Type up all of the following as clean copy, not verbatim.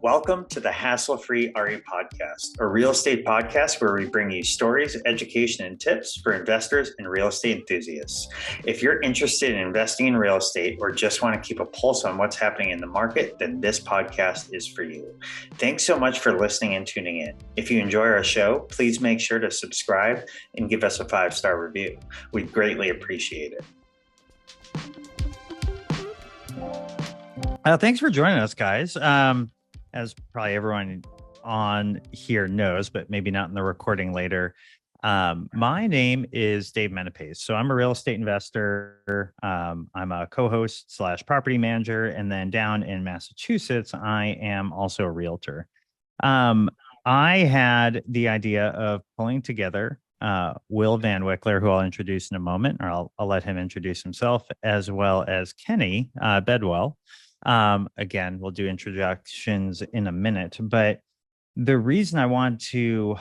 Welcome to the Hassle-Free RE Podcast, a real estate podcast where we bring you stories, education, and tips for investors and real estate enthusiasts. If you're interested in investing in real estate or just want to keep a pulse on what's happening in the market, then this podcast is for you. Thanks so much for listening and tuning in. If you enjoy our show, please make sure to subscribe and give us a 5-star review. We'd greatly appreciate it. Thanks for joining us, guys. As probably everyone on here knows, but maybe not in the recording later, my name is Dave Menapace. So I'm a real estate investor. I'm a co-host / property manager. And then down in Massachusetts, I am also a realtor. I had the idea of pulling together Will Van Wickler, who I'll introduce in a moment, or I'll let him introduce himself, as well as Kenny Bedwell. Again, we'll do introductions in a minute, but the reason I want to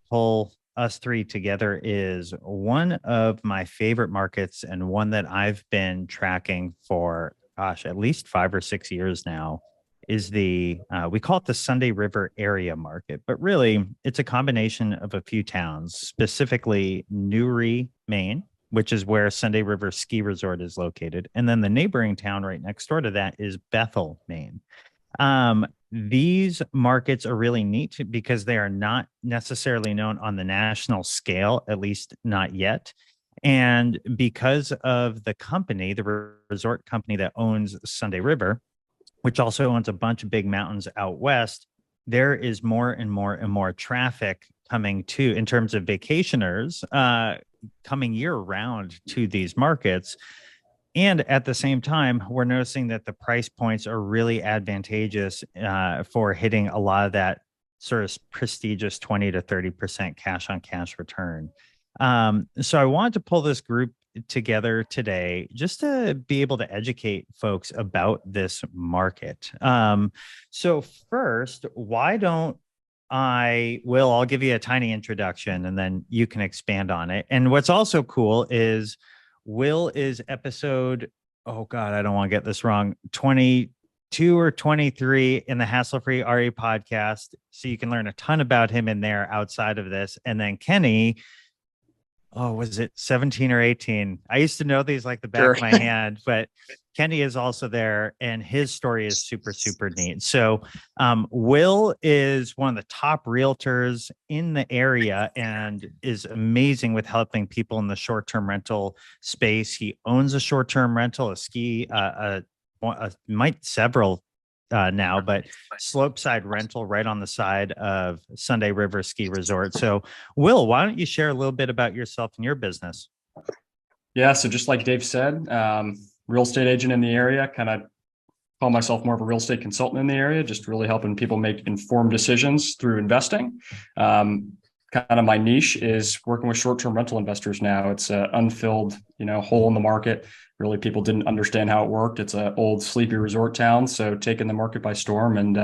pull us three together is one of my favorite markets and one that I've been tracking for, at least 5 or 6 years now, is we call it the Sunday River area market, but really it's a combination of a few towns, specifically Newry, Maine, which is where Sunday River Ski Resort is located. And then the neighboring town right next door to that is Bethel, Maine. These markets are really neat because they are not necessarily known on the national scale, at least not yet. And because of the company, the resort company that owns Sunday River, which also owns a bunch of big mountains out west, there is more and more and more traffic coming to, in terms of vacationers, coming year round to these markets. And at the same time, we're noticing that the price points are really advantageous for hitting a lot of that sort of prestigious 20 to 30% cash on cash return. So I wanted to pull this group together today just to be able to educate folks about this market. So first, why don't I'll give you a tiny introduction and then you can expand on it. And what's also cool is Will is episode, oh God, I don't want to get this wrong, 22 or 23 in the Hassle-Free RE podcast. So you can learn a ton about him in there outside of this. And then Kenny, was it 17 or 18? I used to know these like the back of my hand, but Kenny is also there and his story is super, super neat. So Will is one of the top realtors in the area and is amazing with helping people in the short-term rental space. He owns a short-term rental, several now, but slopeside rental right on the side of Sunday River Ski Resort. So Will, why don't you share a little bit about yourself and your business? Yeah. So just like Dave said, real estate agent in the area, kind of call myself more of a real estate consultant in the area, just really helping people make informed decisions through investing. Kind of my niche is working with short-term rental investors now. It's an unfilled, hole in the market. Really, people didn't understand how it worked. It's an old sleepy resort town. So taking the market by storm and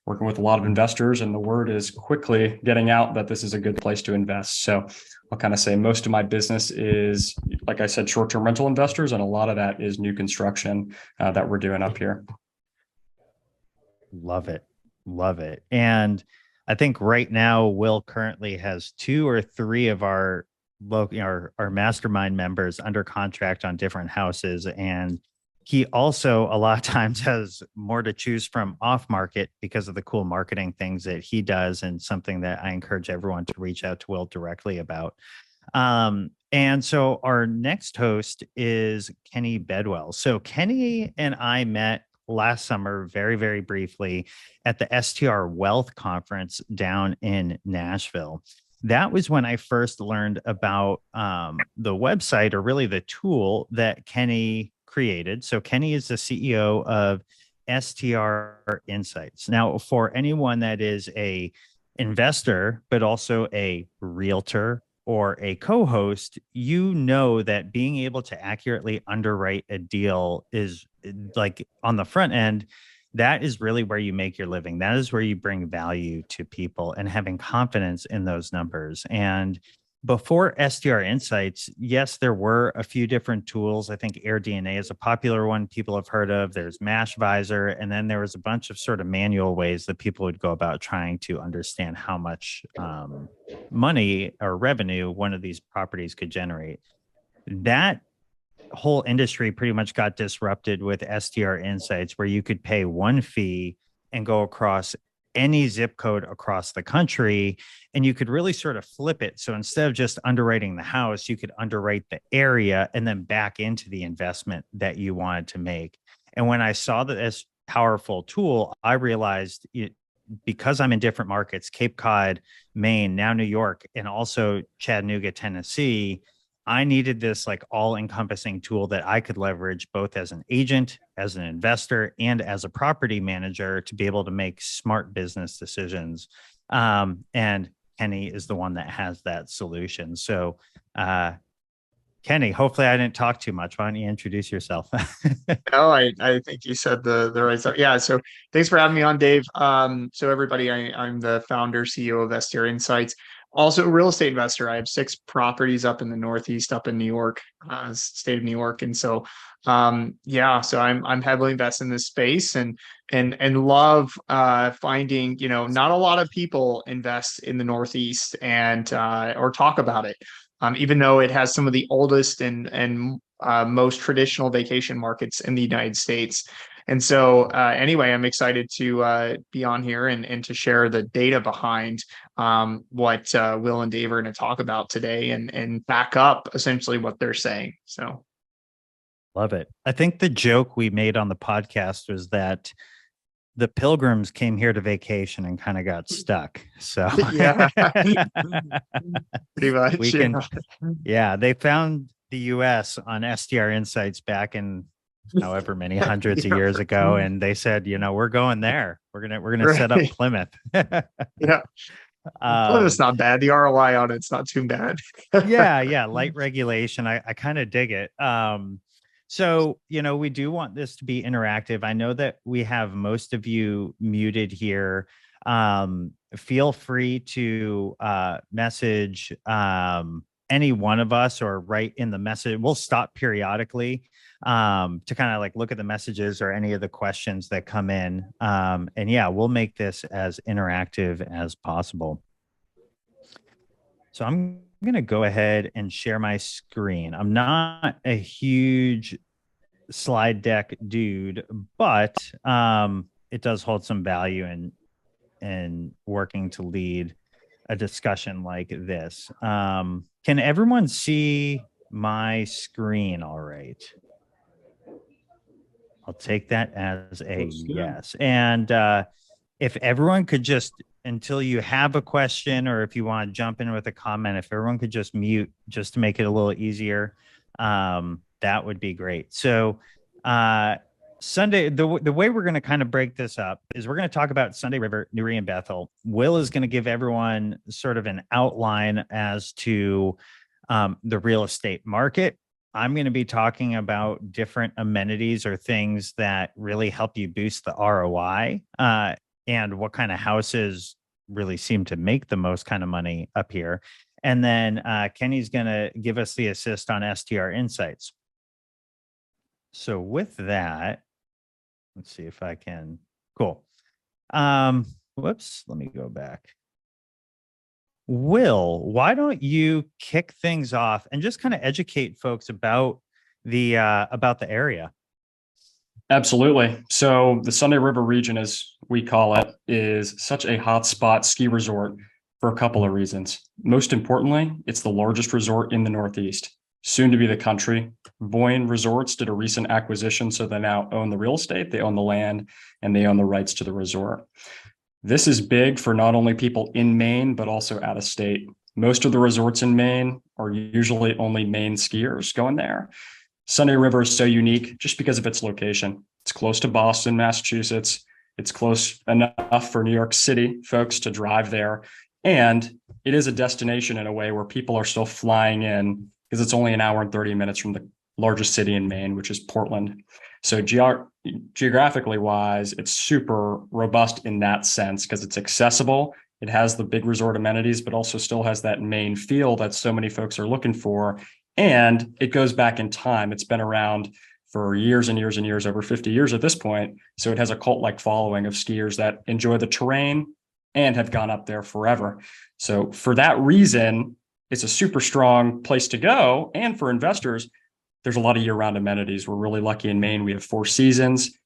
working with a lot of investors, and the word is quickly getting out that this is a good place to invest. So I'll kind of say most of my business is, like I said, short-term rental investors, and a lot of that is new construction that we're doing up here. Love it. Love it. And I think right now, Will currently has 2 or 3 of our mastermind members under contract on different houses. And he also a lot of times has more to choose from off market because of the cool marketing things that he does, and something that I encourage everyone to reach out to Will directly about. And so our next host is Kenny Bedwell. So Kenny and I met last summer, very, very briefly, at the STR Wealth Conference down in Nashville. That was when I first learned about the website, or really the tool that Kenny created. So Kenny is the CEO of STR Insights. Now, for anyone that is a investor, but also a realtor or a co-host, you know that being able to accurately underwrite a deal is, like, on the front end, that is really where you make your living. That is where you bring value to people, and having confidence in those numbers. And before STR Insights, yes, there were a few different tools. I think AirDNA is a popular one people have heard of. There's Mashvisor, and then there was a bunch of sort of manual ways that people would go about trying to understand how much money or revenue one of these properties could generate. That whole industry pretty much got disrupted with STR Insights, where you could pay one fee and go across any zip code across the country, and you could really sort of flip it. So instead of just underwriting the house, you could underwrite the area and then back into the investment that you wanted to make. And when I saw that this powerful tool, I realized because I'm in different markets, Cape Cod, Maine, now New York, and also Chattanooga, Tennessee, I needed this like all encompassing tool that I could leverage both as an agent, as an investor, and as a property manager to be able to make smart business decisions. And Kenny is the one that has that solution. So, Kenny, hopefully I didn't talk too much. Why don't you introduce yourself? No, I think you said the right stuff. Yeah. So thanks for having me on, Dave. So everybody, I'm the founder, CEO of STR Insights. Also a real estate investor. I have 6 properties up in the Northeast, up in New York, state of New York. And so, yeah, so I'm heavily invested in this space and love finding, not a lot of people invest in the Northeast and or talk about it. Even though it has some of the oldest and most traditional vacation markets in the United States. And so anyway, I'm excited to be on here and to share the data behind what Will and Dave are going to talk about today and back up essentially what they're saying. So love it. I think the joke we made on the podcast was that the pilgrims came here to vacation and kind of got stuck. So yeah, pretty much. We can, yeah, they found the US on STR Insights back in however many hundreds of years ago, and they said, we're going there. We're gonna set up Plymouth. Yeah, Plymouth's not bad. The ROI on it's not too bad. yeah, light regulation. I kind of dig it. So, we do want this to be interactive. I know that we have most of you muted here. Feel free to message any one of us or write in the message. We'll stop periodically to kind of like look at the messages or any of the questions that come in. And yeah, we'll make this as interactive as possible. So I'm going to go ahead and share my screen. I'm not a huge slide deck dude, but it does hold some value in working to lead a discussion like this. Can everyone see my screen all right? I'll take that as a yes. And if everyone could just, until you have a question or if you want to jump in with a comment, if everyone could just mute just to make it a little easier, that would be great. So Sunday, the way we're going to kind of break this up is we're going to talk about Sunday River, Newry, and Bethel. Will is going to give everyone sort of an outline as to the real estate market. I'm going to be talking about different amenities or things that really help you boost the ROI and what kind of houses really seem to make the most kind of money up here. And then Kenny's going to give us the assist on STR Insights. So with that, let's see if I can. Cool. Whoops. Let me go back. Will, why don't you kick things off and just kind of educate folks about the area? Absolutely. So the Sunday River region, as we call it, is such a hotspot ski resort for a couple of reasons. Most importantly, it's the largest resort in the Northeast, soon to be the country. Boyne Resorts did a recent acquisition, so they now own the real estate, they own the land, and they own the rights to the resort. This is big for not only people in Maine, but also out of state. Most of the resorts in Maine are usually only Maine skiers going there. Sunday River is so unique just because of its location. It's close to Boston, Massachusetts. It's close enough for New York City folks to drive there. And it is a destination in a way where people are still flying in because it's only an hour and 30 minutes from the largest city in Maine, which is Portland. So geographically wise, it's super robust in that sense because it's accessible It has the big resort amenities, but also still has that main feel that so many folks are looking for. And it goes back in time. It's been around for years and years and years, over 50 years at this point. So it has a cult-like following of skiers that enjoy the terrain and have gone up there forever. So for that reason, it's a super strong place to go. And for investors, there's a lot of year-round amenities. We're really lucky in Maine. We have 4 seasons.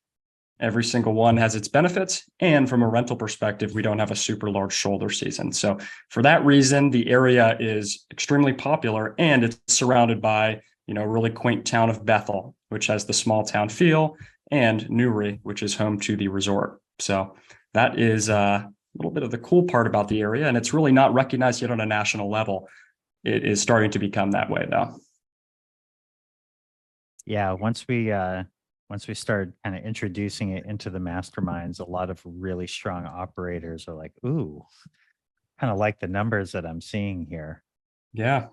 Every single one has its benefits. And from a rental perspective, we don't have a super large shoulder season. So for that reason, the area is extremely popular, and it's surrounded by, a really quaint town of Bethel, which has the small town feel, and Newry, which is home to the resort. So that is a little bit of the cool part about the area. And it's really not recognized yet on a national level. It is starting to become that way, though. Yeah, once we start kind of introducing it into the masterminds, a lot of really strong operators are like, ooh, kind of like the numbers that I'm seeing here. Yeah.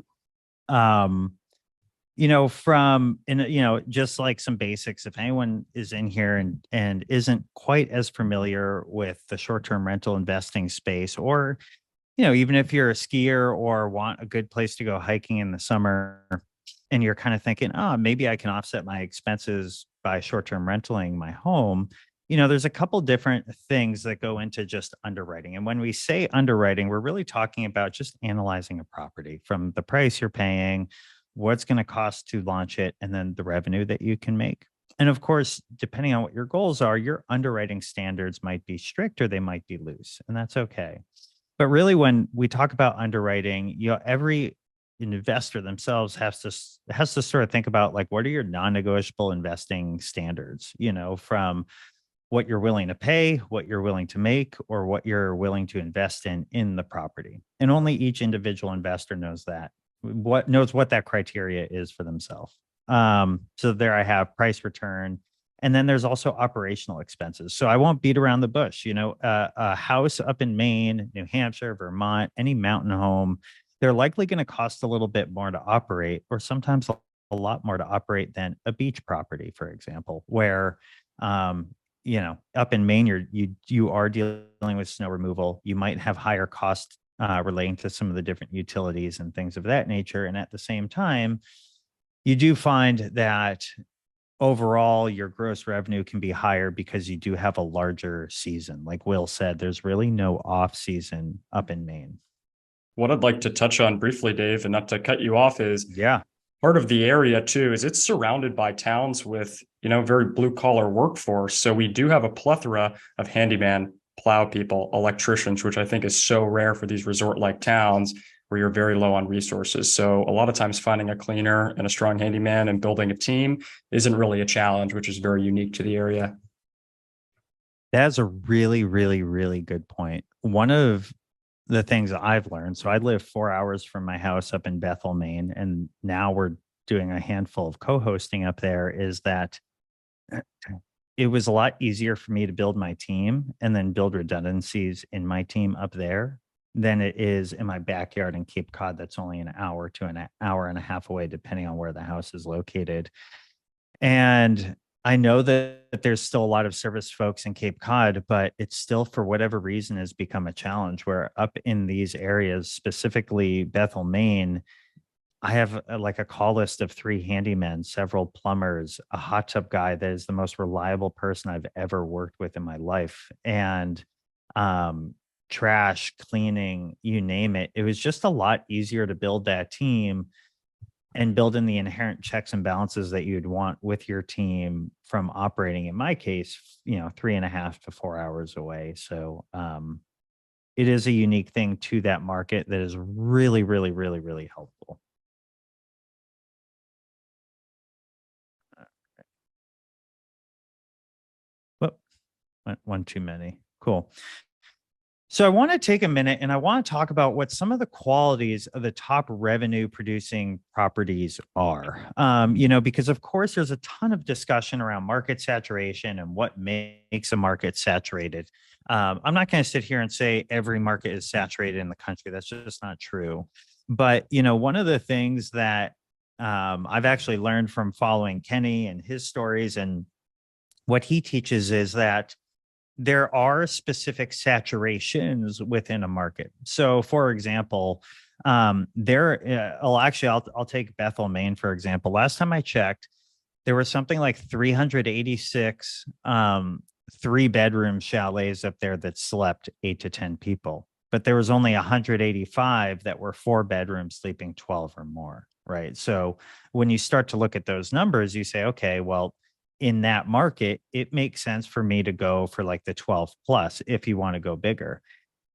Just like some basics, if anyone is in here and isn't quite as familiar with the short-term rental investing space, or, even if you're a skier or want a good place to go hiking in the summer, and you're kind of thinking, maybe I can offset my expenses by short-term rentaling my home, there's a couple different things that go into just underwriting. And when we say underwriting, we're really talking about just analyzing a property from the price you're paying, what's going to cost to launch it, and then the revenue that you can make. And of course, depending on what your goals are, your underwriting standards might be strict or they might be loose, and that's okay. But really, when we talk about underwriting, every investor themselves has to sort of think about, like, what are your non-negotiable investing standards, from what you're willing to pay, what you're willing to make, or what you're willing to invest in the property. And only each individual investor knows what that criteria is for themselves. So there I have price return. And then there's also operational expenses. So I won't beat around the bush. A house up in Maine, New Hampshire, Vermont, any mountain home, they're likely going to cost a little bit more to operate, or sometimes a lot more to operate than a beach property, for example, where, up in Maine, you are dealing with snow removal. You might have higher costs relating to some of the different utilities and things of that nature. And at the same time, you do find that overall your gross revenue can be higher because you do have a larger season. Like Will said, there's really no off season up in Maine. What I'd like to touch on briefly, Dave, and not to cut you off, is yeah, part of the area too is it's surrounded by towns with, very blue collar workforce. So we do have a plethora of handyman, plow people, electricians, which I think is so rare for these resort-like towns where you're very low on resources. So a lot of times finding a cleaner and a strong handyman and building a team isn't really a challenge, which is very unique to the area. That's a really, really, really good point. One of the things I've learned, so I live 4 hours from my house up in Bethel, Maine, and now we're doing a handful of co-hosting up there, is that it was a lot easier for me to build my team and then build redundancies in my team up there than it is in my backyard in Cape Cod. That's only an hour to an hour and a half away, depending on where the house is located. And I know that there's still a lot of service folks in Cape Cod, but it's still, for whatever reason, has become a challenge, where up in these areas, specifically Bethel, Maine, I have a call list of 3 handymen, several plumbers, a hot tub guy that is the most reliable person I've ever worked with in my life, and trash, cleaning, you name it. It was just a lot easier to build that team and build in the inherent checks and balances that you'd want with your team from operating, in my case, 3.5 to 4 hours away. So it is a unique thing to that market that is really, really, really, really helpful. Whoop, went one too many. Cool. So I want to take a minute and I want to talk about what some of the qualities of the top revenue producing properties are. Because of course there's a ton of discussion around market saturation and what makes a market saturated. I'm not going to sit here and say every market is saturated in the country. That's just not true. But, one of the things that I've actually learned from following Kenny and his stories, and what he teaches, is that there are specific saturations within a market. So, for example, I'll take Bethel, Maine, for example. Last time I checked, there was something like 386 3-bedroom chalets up there that slept 8 to 10 people, but there was only 185 that were 4 bedrooms sleeping 12 or more, right? So when you start to look at those numbers, you say, okay, well, in that market, it makes sense for me to go for like the 12 plus if you want to go bigger.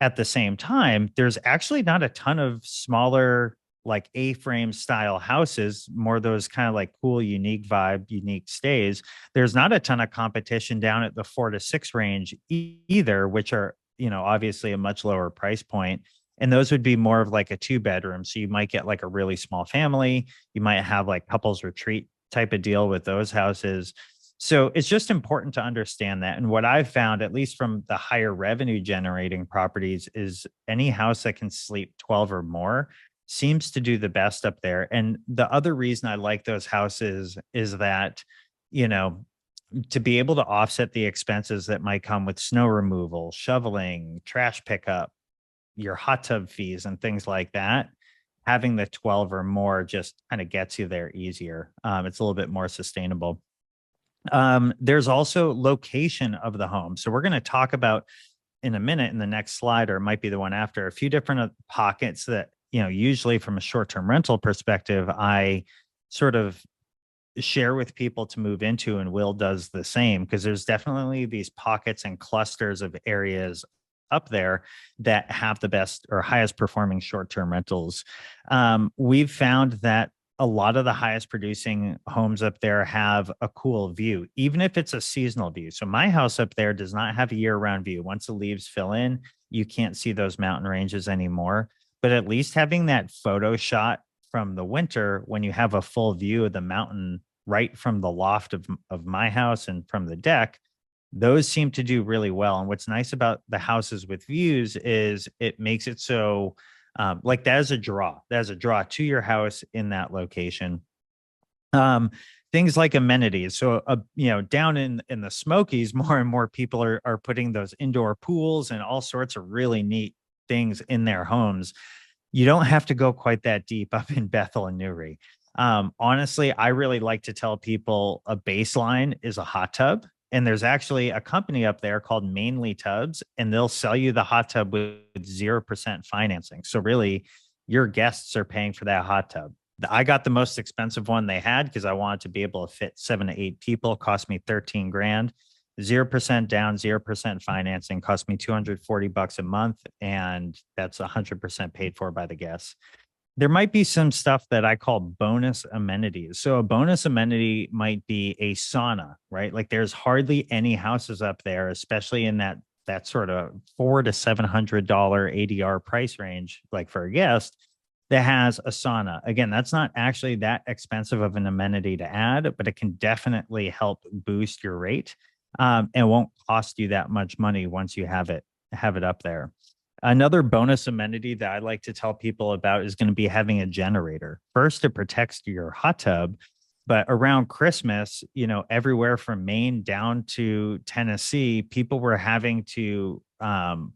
At the same time, there's actually not a ton of smaller, like A-frame style houses, more those kind of like cool, unique vibe, unique stays. There's not a ton of competition down at the 4 to 6 range either, which are, obviously a much lower price point. And those would be more of like a 2-bedroom. So you might get like a really small family. You might have like couples retreat type of deal with those houses. So it's just important to understand that. And what I've found, at least from the higher revenue generating properties, is any house that can sleep 12 or more seems to do the best up there. And the other reason I like those houses is that, to be able to offset the expenses that might come with snow removal, shoveling, trash pickup, your hot tub fees, and things like that, having the 12 or more just kind of gets you there easier. It's a little bit more sustainable. There's also location of the home. So we're going to talk about in a minute in the next slide, or it might be the one after, a few different pockets that, usually from a short-term rental perspective, I sort of share with people to move into, and Will does the same, because there's definitely these pockets and clusters of areas up there that have the best or highest performing short-term rentals. We've found that a lot of the highest producing homes up there have a cool view, even if it's a seasonal view. So my house up there does not have a year-round view. Once the leaves fill in, you can't see those mountain ranges anymore. But at least having that photo shot from the winter, when you have a full view of the mountain right from the loft of my house and from the deck, those seem to do really well. And what's nice about the houses with views is it makes it so like that is a draw. That's a draw to your house in that location. Things like amenities. So, down in the Smokies, more and more people are putting those indoor pools and all sorts of really neat things in their homes. You don't have to go quite that deep up in Bethel and Newry. Honestly, I really like to tell people a baseline is a hot tub. And there's actually a company up there called Mainly Tubs, and they'll sell you the hot tub with 0% financing. So really, your guests are paying for that hot tub. I got the most expensive one they had because I wanted to be able to fit 7 to 8 people. It cost me 13 grand. 0% down, 0% financing, cost me $240 a month, and that's 100% paid for by the guests. There might be some stuff that I call bonus amenities. So a bonus amenity might be a sauna, right? Like there's hardly any houses up there, especially in that sort of $400 to $700 ADR price range, like for a guest, that has a sauna. Again, that's not actually that expensive of an amenity to add, but it can definitely help boost your rate, and won't cost you that much money once you have it up there. Another bonus amenity that I like to tell people about is going to be having a generator. First, it protects your hot tub, but around Christmas, everywhere from Maine down to Tennessee, people were having to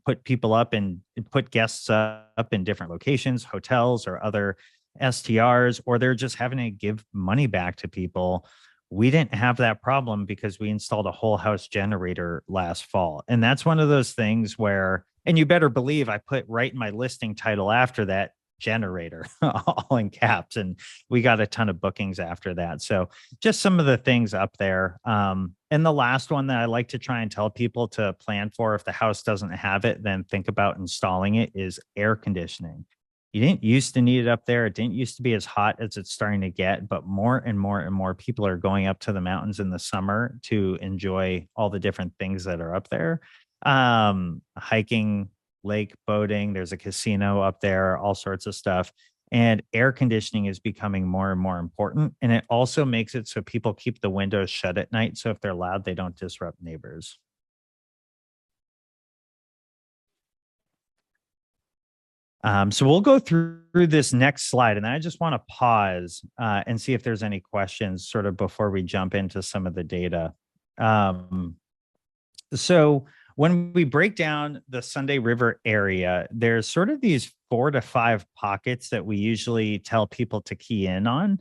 put people up and put guests up in different locations, hotels or other STRs, or they're just having to give money back to people. We didn't have that problem because we installed a whole house generator last fall. And that's one of those things where, and you better believe I put right in my listing title after that, generator, all in caps. And we got a ton of bookings after that. So just some of the things up there. And the last one that I like to try and tell people to plan for, if the house doesn't have it, then think about installing it, is air conditioning. You didn't used to need it up there. It didn't used to be as hot as it's starting to get, but more and more and more people are going up to the mountains in the summer to enjoy all the different things that are up there. Hiking, lake boating, there's a casino up there, all sorts of stuff. And air conditioning is becoming more and more important. And it also makes it so people keep the windows shut at night. So if they're loud, they don't disrupt neighbors. So we'll go through this next slide, and I just want to pause and see if there's any questions sort of before we jump into some of the data. So when we break down the Sunday River area, there's sort of these 4 to 5 pockets that we usually tell people to key in on.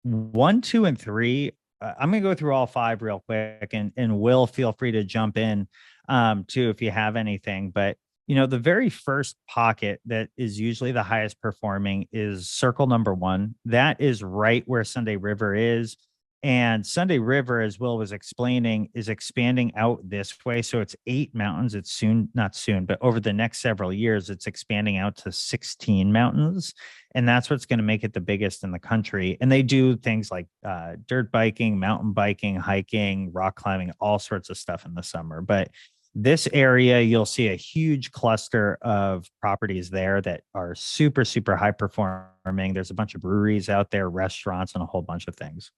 1, 2, and 3. I'm going to go through all 5 real quick, and Will, feel free to jump in too if you have anything. But the very first pocket that is usually the highest performing is circle number 1. That is right where Sunday River is. And Sunday River, as Will was explaining, is expanding out this way. So it's 8 mountains. It's soon, not soon, but over the next several years, it's expanding out to 16 mountains. And that's what's going to make it the biggest in the country. And they do things like dirt biking, mountain biking, hiking, rock climbing, all sorts of stuff in the summer. But this area, you'll see a huge cluster of properties there that are super, super high performing. There's a bunch of breweries out there, restaurants, and a whole bunch of things.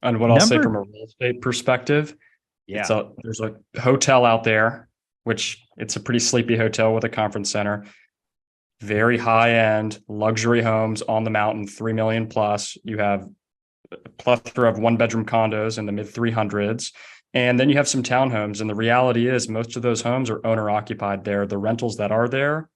And what I'll say from a real estate perspective, there's a hotel out there, which it's a pretty sleepy hotel with a conference center. Very high end luxury homes on the mountain, 3 million plus. You have a plethora of 1-bedroom condos in the mid 300s. And then you have some townhomes. And the reality is most of those homes are owner occupied there. The rentals that are there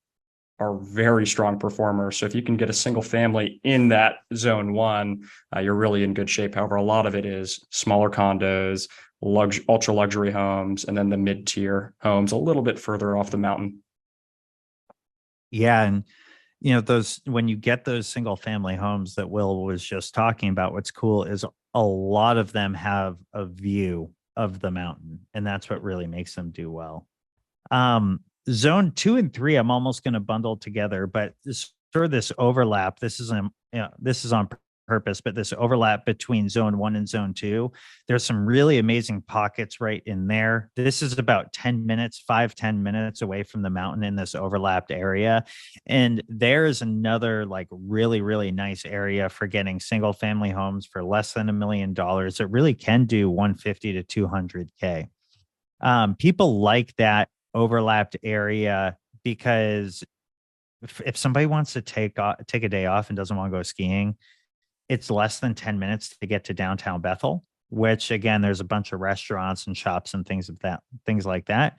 are very strong performers. So if you can get a single family in that zone 1, you're really in good shape. However, a lot of it is smaller condos, ultra luxury homes, and then the mid-tier homes a little bit further off the mountain. Yeah. And those, when you get those single family homes that Will was just talking about, what's cool is a lot of them have a view of the mountain, and that's what really makes them do well. Zone 2 and 3, I'm almost going to bundle together, but this overlap, this is on purpose, but this overlap between zone 1 and zone 2, there's some really amazing pockets right in there. This is about 10 minutes, 5-10 minutes away from the mountain in this overlapped area. And there's another like really, really nice area for getting single family homes for less than $1 million. It really can do 150 to 200K. People like that overlapped area because if somebody wants to take a day off and doesn't want to go skiing, it's less than 10 minutes to get to downtown Bethel, which again, there's a bunch of restaurants and shops and things like that.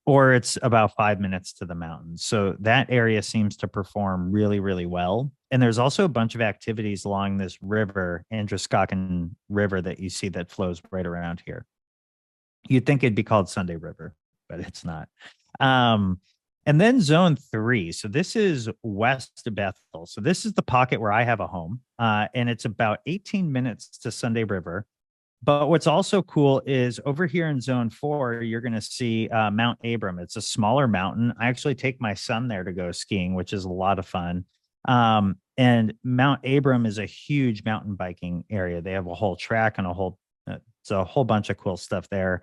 Or it's about 5 minutes to the mountains. So that area seems to perform really, really well. And there's also a bunch of activities along this river, Androscoggin River, that you see that flows right around here. You'd think it'd be called Sunday River, but it's not. And then zone 3. So this is west of Bethel. So this is the pocket where I have a home. And it's about 18 minutes to Sunday River. But what's also cool is over here in zone 4, you're going to see Mount Abram. It's a smaller mountain. I actually take my son there to go skiing, which is a lot of fun. And Mount Abram is a huge mountain biking area. They have a whole track and it's a whole bunch of cool stuff there.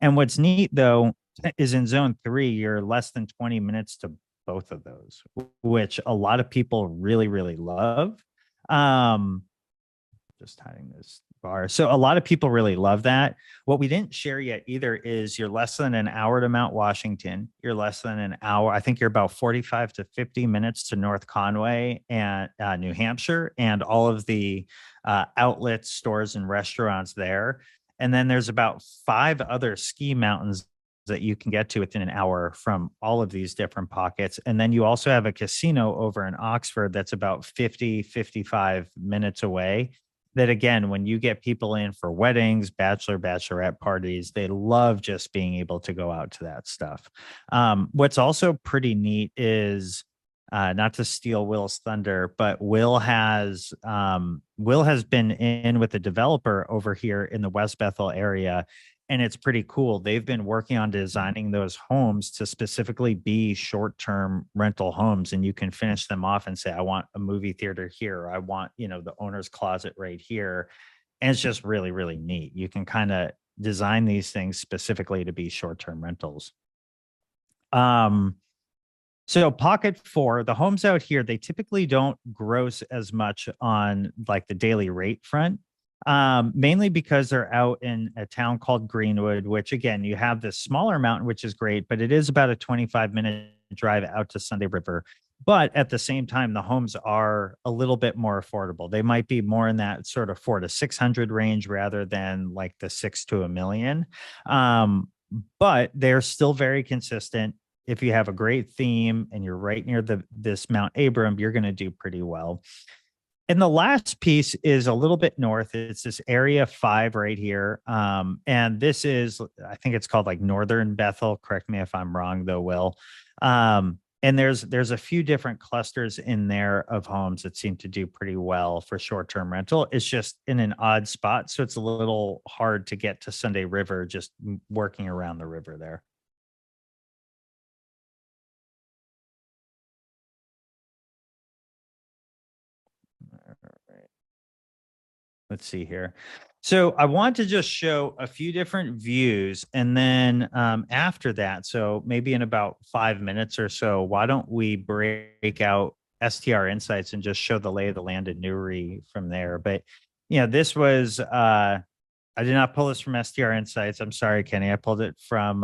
And what's neat, though, is in zone 3, you're less than 20 minutes to both of those, which a lot of people really, really love. Just hiding this bar. So a lot of people really love that. What we didn't share yet either is you're less than an hour to Mount Washington. You're less than an hour. I think you're about 45 to 50 minutes to North Conway and New Hampshire, and all of the outlets, stores, and restaurants there. And then there's about 5 other ski mountains that you can get to within an hour from all of these different pockets. And then you also have a casino over in Oxford that's about 55 minutes away. That again, when you get people in for weddings, bachelorette parties, they love just being able to go out to that stuff. What's also pretty neat is, not to steal Will's thunder, but Will has been in with a developer over here in the West Bethel area, and it's pretty cool. They've been working on designing those homes to specifically be short-term rental homes, and you can finish them off and say, I want a movie theater here, or I want, the owner's closet right here. And it's just really, really neat. You can kind of design these things specifically to be short-term rentals. So pocket 4, the homes out here, they typically don't gross as much on like the daily rate front. Mainly because they're out in a town called Greenwood, which again, you have this smaller mountain, which is great, but it is about a 25-minute drive out to Sunday River. But at the same time, the homes are a little bit more affordable. They might be more in that sort of 400 to 600 range rather than like the 6 to $1 million. but they're still very consistent. If you have a great theme and you're right near this Mount Abram, you're going to do pretty well. And the last piece is a little bit north. It's this area 5 right here. And this is, I think it's called like Northern Bethel. Correct me if I'm wrong though, Will. And there's a few different clusters in there of homes that seem to do pretty well for short-term rental. It's just in an odd spot. So it's a little hard to get to Sunday River, just working around the river there. Let's see here. So I want to just show a few different views. And then after that, so maybe in about 5 minutes or so, why don't we break out STR insights and just show the lay of the land in Newry from there. But, this was, I did not pull this from STR insights. I'm sorry, Kenny. I pulled it from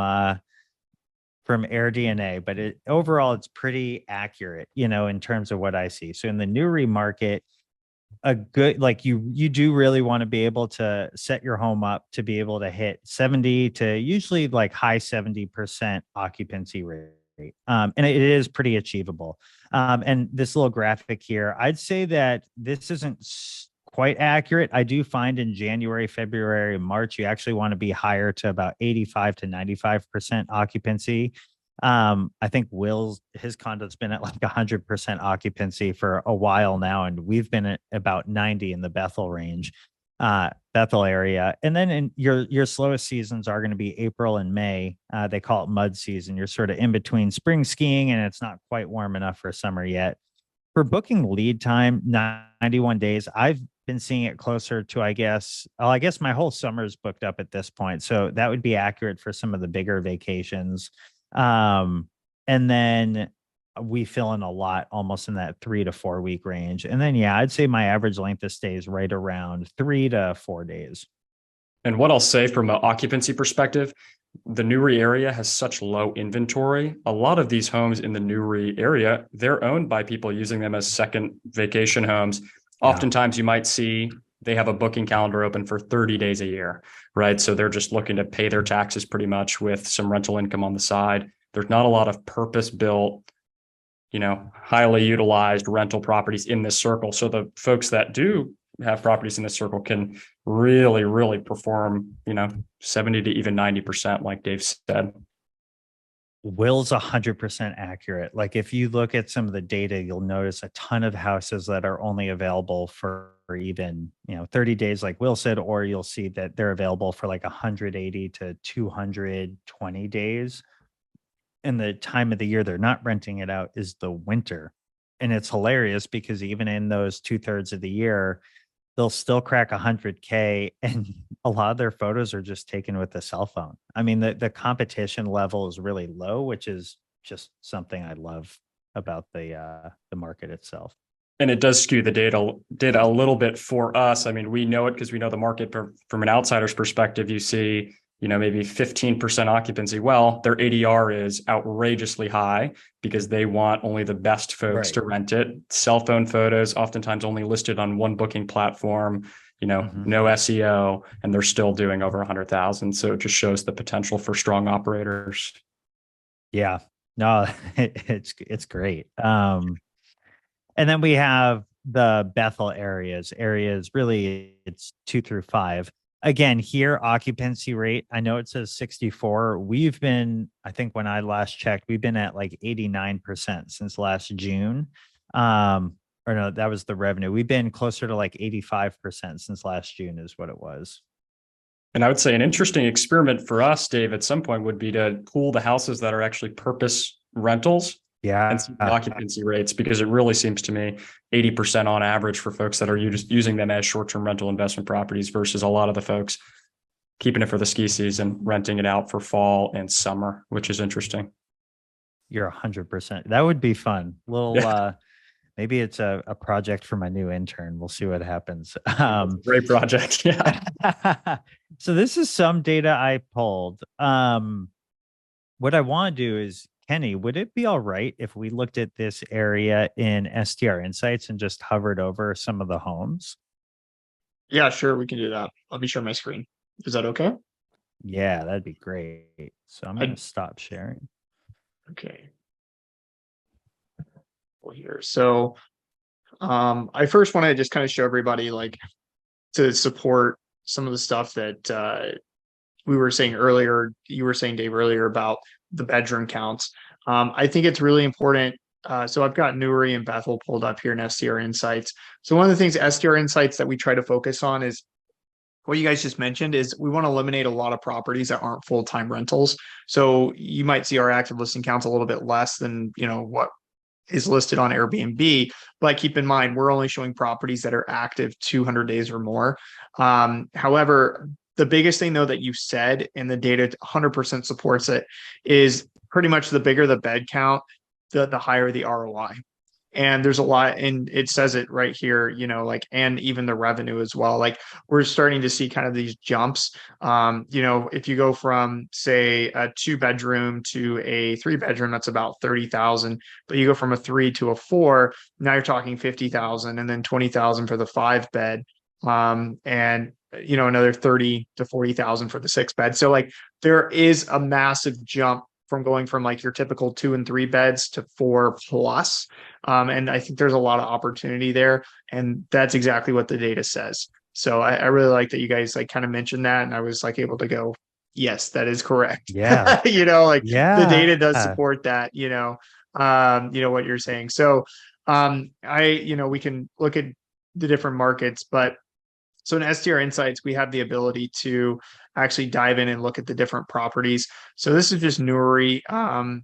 AirDNA, but overall, it's pretty accurate, in terms of what I see. So in the Newry market, a good, like you do really want to be able to set your home up to be able to hit 70 to usually like high 70% occupancy rate. And it is pretty achievable. And this little graphic here, I'd say that this isn't quite accurate. I do find in January, February, March, you actually want to be higher to about 85 to 95% occupancy. I think his condo's been at like 100% occupancy for a while now, and we've been at about 90 in the Bethel range, Bethel area. And then in your slowest seasons are going to be April and May. They call it mud season. You're sort of in between spring skiing and it's not quite warm enough for summer yet. For booking lead time, 91 days, I've been seeing it closer to, I guess my whole summer's booked up at this point. So that would be accurate for some of the bigger vacations. And then we fill in a lot almost in that 3 to 4 week range. And then, I'd say my average length of stay is right around 3 to 4 days. And what I'll say from an occupancy perspective, the Newry area has such low inventory. A lot of these homes in the Newry area, they're owned by people using them as second vacation homes. Yeah. Oftentimes you might see they have a booking calendar open for 30 days a year, right? So they're just looking to pay their taxes pretty much with some rental income on the side. There's not a lot of purpose-built, highly utilized rental properties in this circle. So the folks that do have properties in this circle can really, really perform, 70 to even 90%, like Dave said. Will's 100% accurate. Like if you look at some of the data, you'll notice a ton of houses that are only available for even, 30 days, like Will said, or you'll see that they're available for like 180 to 220 days. And the time of the year they're not renting it out is the winter. And it's hilarious because even in those 2/3 of the year, they'll still crack 100K, and a lot of their photos are just taken with a cell phone. I mean, the competition level is really low, which is just something I love about the market itself. And it does skew the data a little bit for us. I mean, we know it because we know the market from an outsider's perspective. You see, maybe 15% occupancy. Well, their ADR is outrageously high because they want only the best folks to rent it. Cell phone photos, oftentimes only listed on one booking platform, no SEO, and they're still doing over 100,000. So it just shows the potential for strong operators. Yeah, no, it's great. And then we have the Bethel areas really it's 2 through 5. Again, here, occupancy rate, I know it says 64. We've been, I think when I last checked, we've been at like 89% since last June. Or no, that was the revenue. We've been closer to like 85% since last June is what it was. And I would say an interesting experiment for us, Dave, at some point would be to pool the houses that are actually purpose rentals. Yeah. And see the occupancy rates, because it really seems to me 80% on average for folks that are using them as short-term rental investment properties versus a lot of the folks keeping it for the ski season, renting it out for fall and summer, which is interesting. You're 100%. That would be fun. Maybe it's a project for my new intern. We'll see what happens. Great project. Yeah. So this is some data I pulled. What I want to do is, Kenny, would it be all right if we looked at this area in STR Insights and just hovered over some of the homes? Yeah, sure. We can do that. Let me share my screen. Is that okay? Yeah, that'd be great. So I'm going to stop sharing. Okay. Well, here. So I first want to just kind of show everybody like to support some of the stuff that we were saying earlier, you were saying, Dave, earlier about the bedroom counts. I think it's really important. So I've got Newry and Bethel pulled up here in STR Insights. So one of the things STR Insights that we try to focus on is what you guys just mentioned is we want to eliminate a lot of properties that aren't full-time rentals. So you might see our active listing counts a little bit less than, what is listed on Airbnb, but keep in mind, we're only showing properties that are active 200 days or more. However, the biggest thing though that you said, and the data 100% supports it, is pretty much the bigger the bed count, the higher the ROI. And there's a lot, and it says it right here, and even the revenue as well. Like we're starting to see kind of these jumps. If you go from say a 2-bedroom to a 3-bedroom, that's about 30,000. But you go from a 3 to a 4, now you're talking 50,000, and then 20,000 for the 5-bed. And another 30 to 40,000 for the 6-bed. So like there is a massive jump from going from like your typical 2 and 3 beds to 4 plus. And I think there's a lot of opportunity there. And that's exactly what the data says. So I really like that you guys like kind of mentioned that. And I was like able to go, yes, that is correct. Yeah. The data does support that, what you're saying. So we can look at the different markets, but so in STR Insights, we have the ability to actually dive in and look at the different properties. So this is just Newry. I'm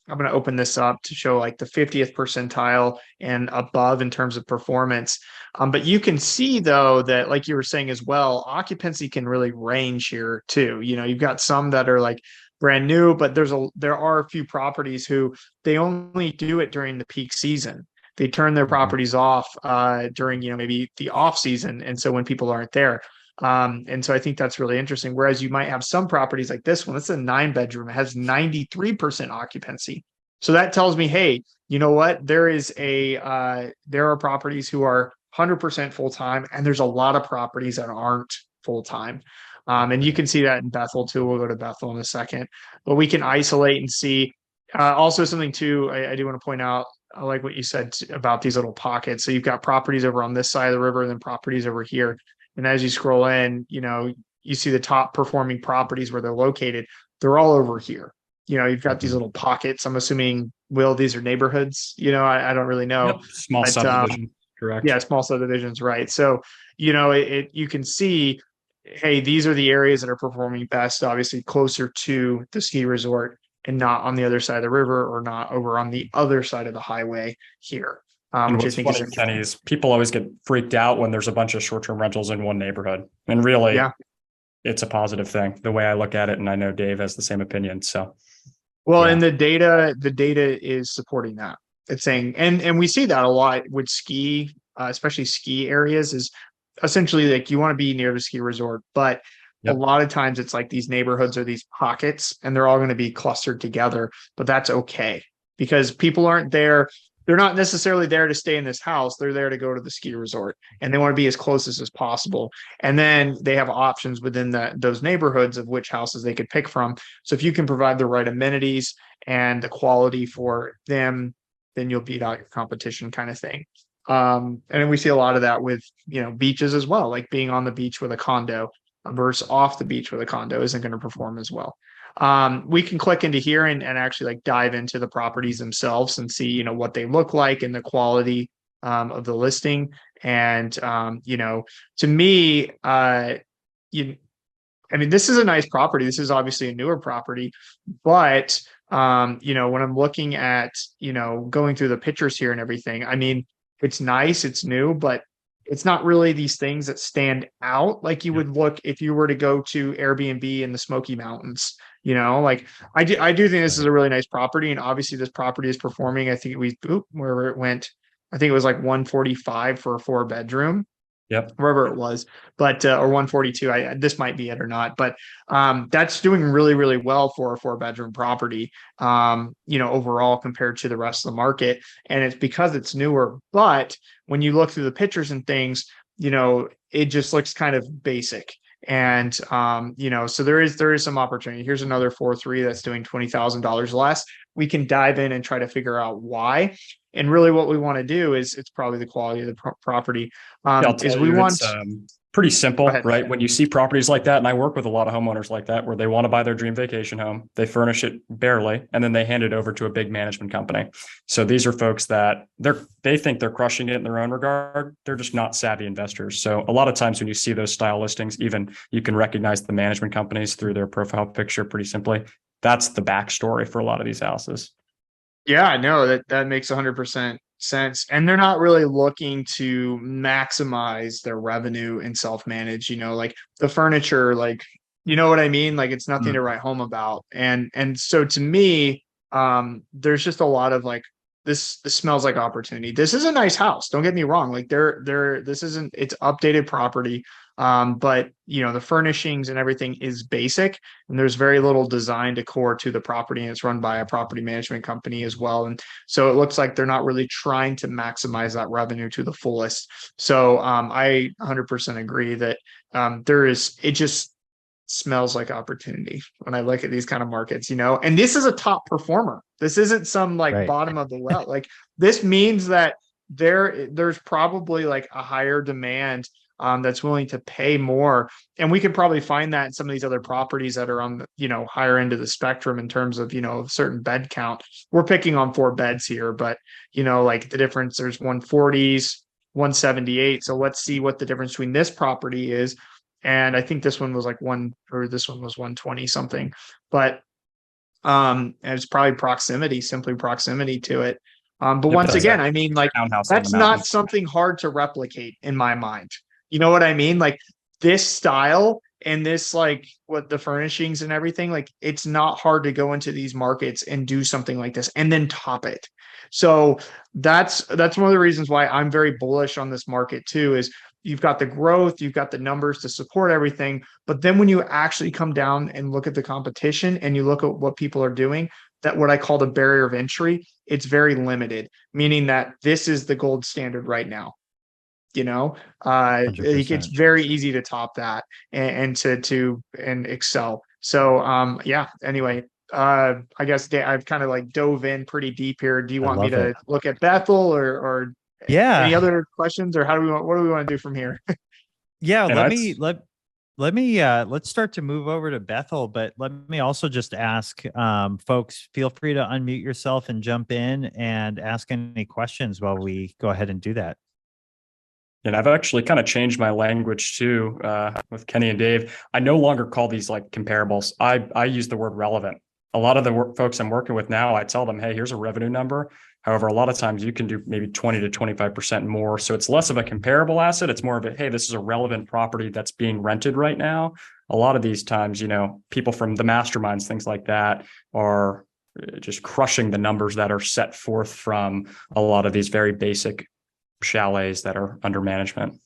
going to open this up to show like the 50th percentile and above in terms of performance. But you can see though that, like you were saying as well, occupancy can really range here too. You've got some that are like brand new, but there are a few properties who they only do it during the peak season. They turn their properties off during, maybe the off season. And so when people aren't there. And so I think that's really interesting. Whereas you might have some properties like this one, it's a 9-bedroom, it has 93% occupancy. So that tells me, hey, you know what? There are properties who are 100% full-time, and there's a lot of properties that aren't full-time. And you can see that in Bethel too. We'll go to Bethel in a second, but we can isolate and see. Also something too, I do want to point out, I like what you said about these little pockets. So you've got properties over on this side of the river and then properties over here. And as you scroll in, you see the top performing properties where they're located. They're all over here. You've got these little pockets. I'm assuming, Will, these are neighborhoods. I don't really know. Yep. Small subdivision, correct? Yeah, small subdivisions, right? So, you can see, hey, these are the areas that are performing best, obviously closer to the ski resort and not on the other side of the river or not over on the other side of the highway here. And Which what's I think funny, Kenny, is people always get freaked out when there's a bunch of short-term rentals in one neighborhood. And really, it's a positive thing, the way I look at it. And I know Dave has the same opinion. So, and the data is supporting that. It's saying, and we see that a lot with ski, especially ski areas, is essentially like you want to be near the ski resort, but a lot of times it's like these neighborhoods or these pockets, and they're all going to be clustered together, but that's okay because people aren't there. They're not necessarily there to stay in this house. They're there to go to the ski resort, and they want to be as close as possible. And then they have options within those neighborhoods of which houses they could pick from. So if you can provide the right amenities and the quality for them, then you'll beat out your competition, kind of thing. And then we see a lot of that with, beaches as well, like being on the beach with a condo versus off the beach with a condo isn't going to perform as well. We can click into here and actually like dive into the properties themselves and see, what they look like and the quality of the listing. And, to me, this is a nice property. This is obviously a newer property, but, when I'm looking at, going through the pictures here and everything, it's nice, it's new, but it's not really these things that stand out like you would look if you were to go to Airbnb in the Smoky Mountains. Like I do think this is a really nice property, and obviously this property is performing. I think wherever it went, I think it was like 145 for a 4-bedroom. Yep. Wherever it was, but or 142. This might be it or not, but that's doing really, really well for a 4-bedroom property. Overall compared to the rest of the market, and it's because it's newer. But when you look through the pictures and things, it just looks kind of basic. And so there is some opportunity. Here's another 4.3 that's doing $20,000 less. We can dive in and try to figure out why. And really what we want to do is, it's probably the quality of the property. I'll tell Is we you, want it's pretty simple, right? When you see properties like that, and I work with a lot of homeowners like that, where they want to buy their dream vacation home, they furnish it barely, and then they hand it over to a big management company. So these are folks that they think they're crushing it in their own regard. They're just not savvy investors. So a lot of times when you see those style listings, even you can recognize the management companies through their profile picture pretty simply. That's the backstory for a lot of these houses. Yeah, no, that makes 100% sense. And they're not really looking to maximize their revenue and self-manage, like the furniture, like, you know what I mean? Like, it's nothing to write home about. And so to me, there's just a lot of like, this smells like opportunity. This is a nice house. Don't get me wrong. Like it's updated property. But the furnishings and everything is basic, and there's very little design decor to the property, and it's run by a property management company as well. And so it looks like they're not really trying to maximize that revenue to the fullest. So I 100% agree that it just smells like opportunity when I look at these kind of markets, and this is a top performer. This isn't some like Right. bottom of the well. Like, this means that there's probably like a higher demand that's willing to pay more. And we could probably find that in some of these other properties that are on the, higher end of the spectrum in terms of, certain bed count. We're picking on 4 beds here, but like the difference, there's 140s, 178. So let's see what the difference between this property is. And I think this one was like this one was 120 something, but it's probably simply proximity to it. But once again, I mean, like, that's not something hard to replicate in my mind. You know what I mean? Like, this style and this, like, what the furnishings and everything, like, it's not hard to go into these markets and do something like this and then top it. So that's one of the reasons why I'm very bullish on this market too, is you've got the growth, you've got the numbers to support everything. But then when you actually come down and look at the competition and you look at what people are doing, that what I call the barrier of entry, it's very limited, meaning that this is the gold standard right now. It's very easy to top that and to excel. So yeah, anyway, I guess I've kind of like dove in pretty deep here. Do you want me to look at Bethel or any other questions, or what do we want to do from here? Yeah, let's start to move over to Bethel, but let me also just ask folks, feel free to unmute yourself and jump in and ask any questions while we go ahead and do that. And I've actually kind of changed my language too with Kenny and Dave. I no longer call these like comparables. I use the word relevant. A lot of the folks I'm working with now, I tell them, hey, here's a revenue number. However, a lot of times you can do maybe 20 to 25% more. So it's less of a comparable asset. It's more of a, hey, this is a relevant property that's being rented right now. A lot of these times, people from the masterminds, things like that, are just crushing the numbers that are set forth from a lot of these very basic chalets that are under management.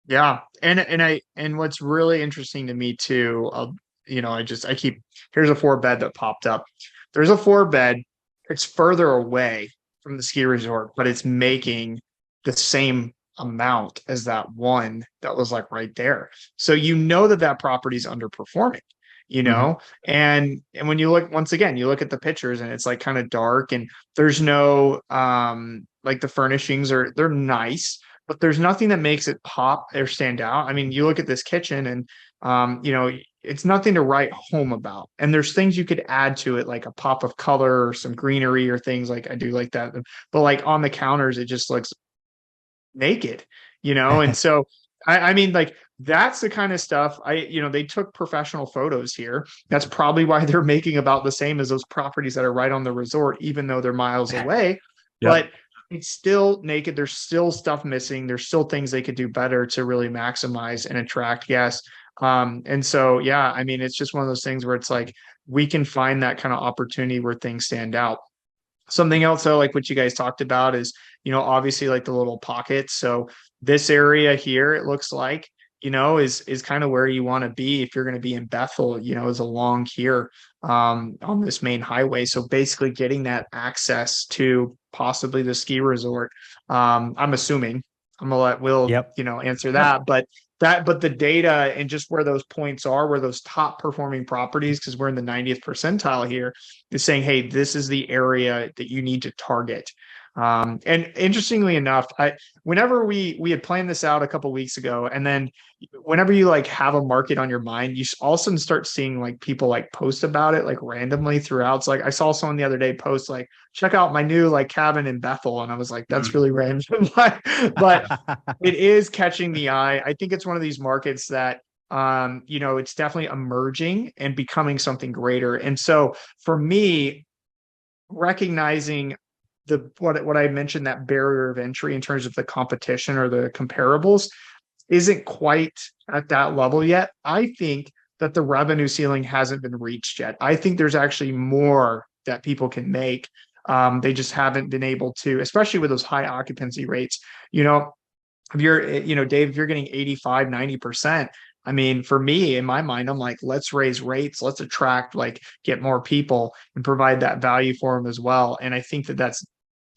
Yeah. And what's really interesting to me too, here's a 4-bed that popped up. There's a 4-bed. It's further away from the ski resort, but it's making the same amount as that one that was like right there. So that property is underperforming, and when you look, once again, you look at the pictures and it's like kind of dark, and there's no like the furnishings they're nice, but there's nothing that makes it pop or stand out. I mean, you look at this kitchen and it's nothing to write home about. And there's things you could add to it, like a pop of color or some greenery or things like I do like that. But like on the counters, it just looks naked, And so, I mean, like, that's the kind of stuff they took professional photos here. That's probably why they're making about the same as those properties that are right on the resort, even though they're miles away. Yep. But it's still naked. There's still stuff missing. There's still things they could do better to really maximize and attract guests. And so, yeah, I mean, it's just one of those things where it's like, we can find that kind of opportunity where things stand out. Something else, though, like what you guys talked about is, obviously like the little pockets. So this area here, it looks like, is kind of where you want to be if you're going to be in Bethel, is along here on this main highway. So basically getting that access to possibly the ski resort. I'm assuming. I'm gonna let Will, answer that. But but the data and just where those points are, where those top performing properties, because we're in the 90th percentile here, is saying, hey, this is the area that you need to target. And interestingly enough, whenever we had planned this out a couple of weeks ago, and then whenever you like have a market on your mind, you all of a sudden start seeing like people like post about it like randomly throughout. So like I saw someone the other day post like, check out my new like cabin in Bethel, and I was like, that's really random, but it is catching the eye. I think it's one of these markets that it's definitely emerging and becoming something greater. And so for me, recognizing what I mentioned, that barrier of entry in terms of the competition or the comparables isn't quite at that level yet. I think that the revenue ceiling hasn't been reached yet. I think there's actually more that people can make. They just haven't been able to, especially with those high occupancy rates. If you're, Dave, if you're getting 85, 90%, I mean, for me, in my mind, I'm like, let's raise rates, let's attract, like get more people and provide that value for them as well. And I think that that's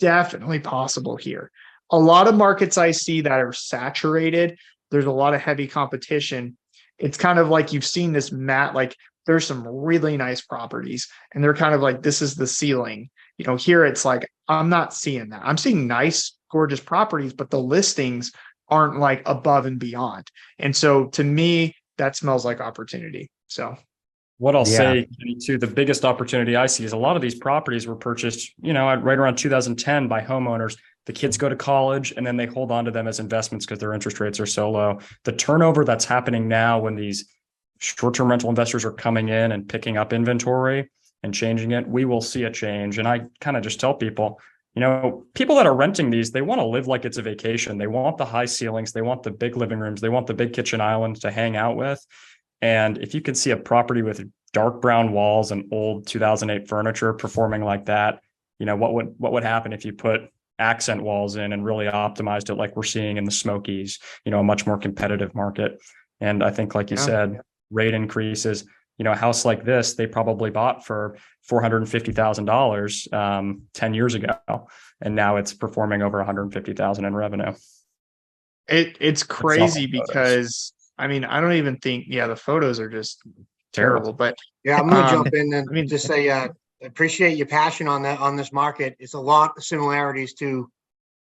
definitely possible here. A lot of markets I see that are saturated, there's a lot of heavy competition. It's kind of like you've seen this like there's some really nice properties and they're kind of like, this is the ceiling. Here it's like, I'm not seeing that. I'm seeing nice, gorgeous properties, but the listings aren't like above and beyond. And so to me, that smells like opportunity. So what I'll say too, the biggest opportunity I see is a lot of these properties were purchased, right around 2010 by homeowners. The kids go to college and then they hold on to them as investments because their interest rates are so low. The turnover that's happening now when these short-term rental investors are coming in and picking up inventory and changing it, we will see a change. And I kind of just tell people, people that are renting these, they want to live like it's a vacation. They want the high ceilings. They want the big living rooms. They want the big kitchen islands to hang out with. And if you can see a property with dark brown walls and old 2008 furniture performing like that, what would happen if you put accent walls in and really optimized it like we're seeing in the Smokies, a much more competitive market. And I think, like you said, rate increases, a house like this, they probably bought for $450,000 10 years ago. And now it's performing over $150,000 in revenue. It's crazy because I mean, I don't even think, the photos are just terrible, but I'm going to jump in and just say, appreciate your passion on this market. It's a lot of similarities to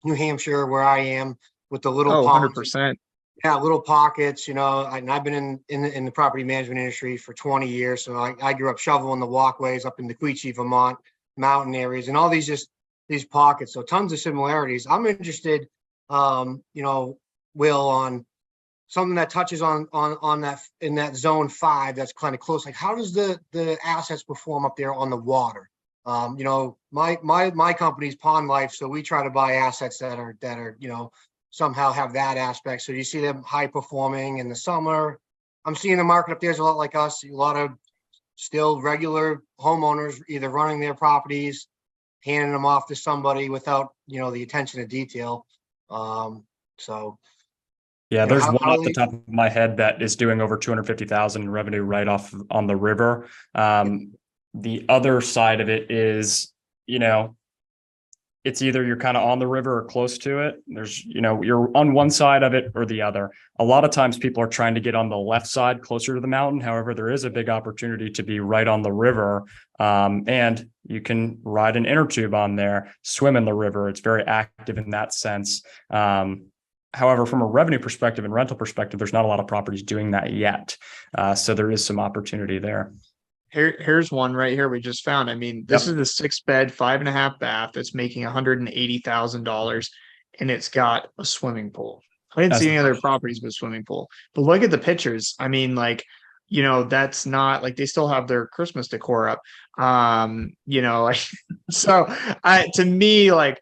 New Hampshire, where I am, with the little 100%. Yeah, little pockets, and I've been in the property management industry for 20 years. So I grew up shoveling the walkways up in the Quechee, Vermont, mountain areas, and all these pockets. So tons of similarities. I'm interested, Will, on something that touches on that in that zone 5 that's kind of close. Like, how does the assets perform up there on the water? My company's Pond Life, so we try to buy assets that are somehow have that aspect. So you see them high performing in the summer. I'm seeing the market up there is a lot like us, a lot of still regular homeowners either running their properties, handing them off to somebody without, the attention to detail. There's one off the top of my head that is doing over 250,000 in revenue right off on the river. The other side of it is, it's either you're kind of on the river or close to it. There's, you're on one side of it or the other. A lot of times people are trying to get on the left side closer to the mountain. However, there is a big opportunity to be right on the river. And you can ride an inner tube on there, swim in the river. It's very active in that sense. However, from a revenue perspective and rental perspective, there's not a lot of properties doing that yet. So there is some opportunity there. Here's one right here we just found. I mean, this is the 6-bed, 5.5 bath that's making $180,000, and it's got a swimming pool. I didn't see any other properties with a swimming pool, but look at the pictures. I mean, like, that's not like they still have their Christmas decor up. So to me, like,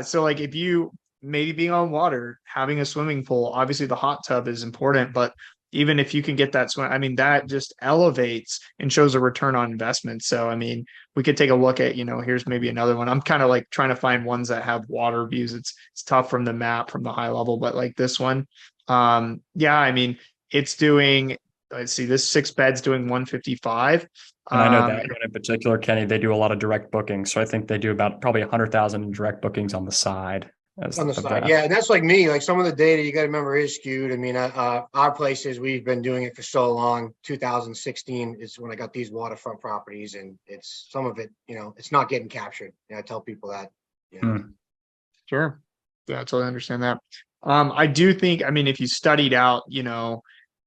so like if you maybe being on water, having a swimming pool, obviously the hot tub is important, but even if you can get that swim, I mean, that just elevates and shows a return on investment. So, I mean, we could take a look at, here's maybe another one. I'm kind of like trying to find ones that have water views. It's tough from the map, from the high level, but like this one, I mean, it's doing, let's see, this 6 bed's doing 155. And I know that one in particular, Kenny, they do a lot of direct bookings. So I think they do about probably 100,000 in direct bookings on the side. as On the of side, that. yeah, and that's like me. Like some of the data you got to remember is skewed. I mean, our places we've been doing it for so long. 2016 is when I got these waterfront properties, and it's some of it, it's not getting captured. I tell people that. Hmm. Sure. Yeah, I totally understand that. I do think, I mean, if you studied out,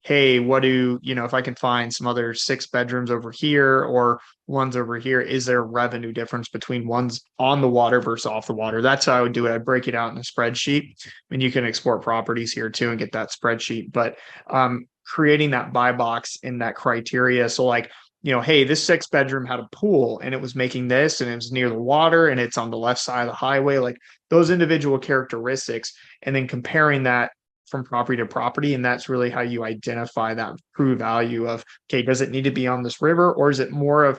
hey, if I can find some other 6 bedrooms over here or ones over here, is there a revenue difference between ones on the water versus off the water? That's how I would do it. I'd break it out in a spreadsheet. I mean, you can export properties here too and get that spreadsheet, but creating that buy box in that criteria. So like, hey, this 6 bedroom had a pool and it was making this and it was near the water and it's on the left side of the highway, like those individual characteristics, and then comparing that from property to property. And that's really how you identify that true value of, okay, does it need to be on this river, or is it more of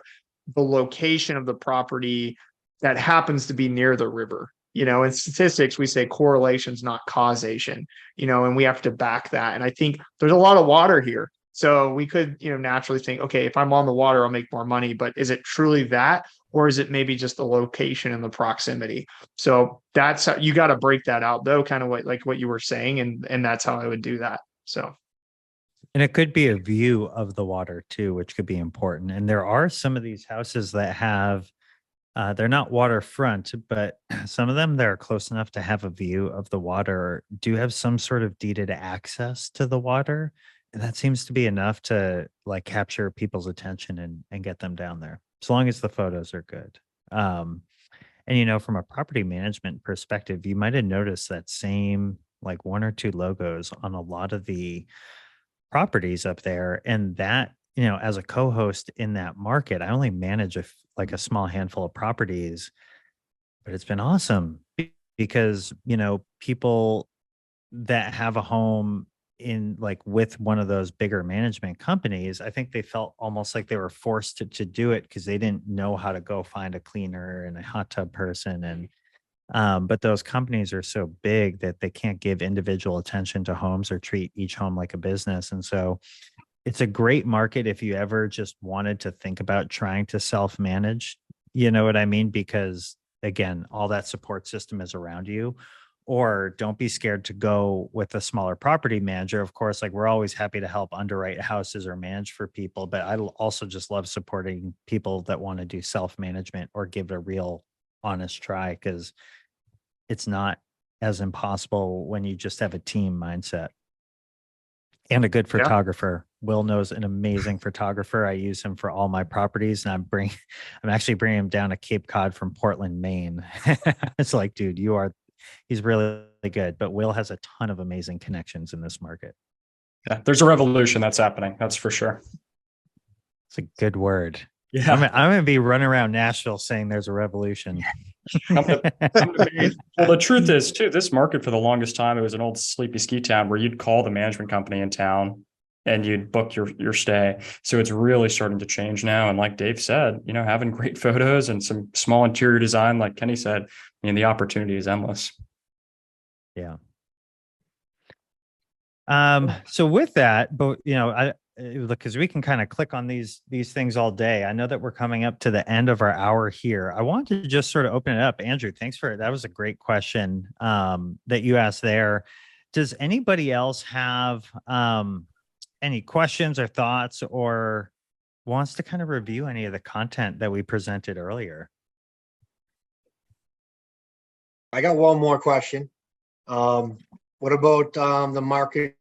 the location of the property that happens to be near the river? In statistics, we say correlation's not causation, and we have to back that. And I think there's a lot of water here. So we could, naturally think, okay, if I'm on the water, I'll make more money. But is it truly that? Or is it maybe just the location and the proximity? So that's how you got to break that out, though, kind of what you were saying. And that's how I would do that. So. And it could be a view of the water too, which could be important. And there are some of these houses that have, they're not waterfront, but some of them that are close enough to have a view of the water do have some sort of deeded access to the water. And that seems to be enough to like capture people's attention and get them down there, as long as the photos are good. And from a property management perspective, you might have noticed that same like 1 or 2 logos on a lot of the properties up there. And that, as a co-host in that market, I only manage like a small handful of properties, but it's been awesome because, people that have a home in like with one of those bigger management companies, I think they felt almost like they were forced to do it because they didn't know how to go find a cleaner and a hot tub person. And but those companies are so big that they can't give individual attention to homes or treat each home like a business. And so it's a great market if you ever just wanted to think about trying to self-manage, you know what I mean? Because again, all that support system is around you. Or don't be scared to go with a smaller property manager. Of course, like we're always happy to help underwrite houses or manage for people, but I also just love supporting people that want to do self-management or give it a real honest try, because it's not as impossible when you just have a team mindset. And a good Yeah. photographer. Will knows an amazing photographer. I use him for all my properties, and I'm actually bringing him down to Cape Cod from Portland, Maine. It's like, dude, he's really good. But Will has a ton of amazing connections in this market. Yeah, there's a revolution that's happening. That's for sure. It's a good word. Yeah. I'm gonna be running around Nashville saying there's a revolution. Come to me. Well, the truth is too, this market for the longest time, it was an old sleepy ski town where you'd call the management company in town and you'd book your stay. So it's really starting to change now. And like Dave said, having great photos and some small interior design, like Kenny said, the opportunity is endless. Yeah. So with that, but because we can kind of click on these things all day. I know that we're coming up to the end of our hour here. I want to just sort of open it up. Andrew, thanks for it. That was a great question that you asked there. Does anybody else have any questions or thoughts, or wants to kind of review any of the content that we presented earlier? I got one more question. What about the market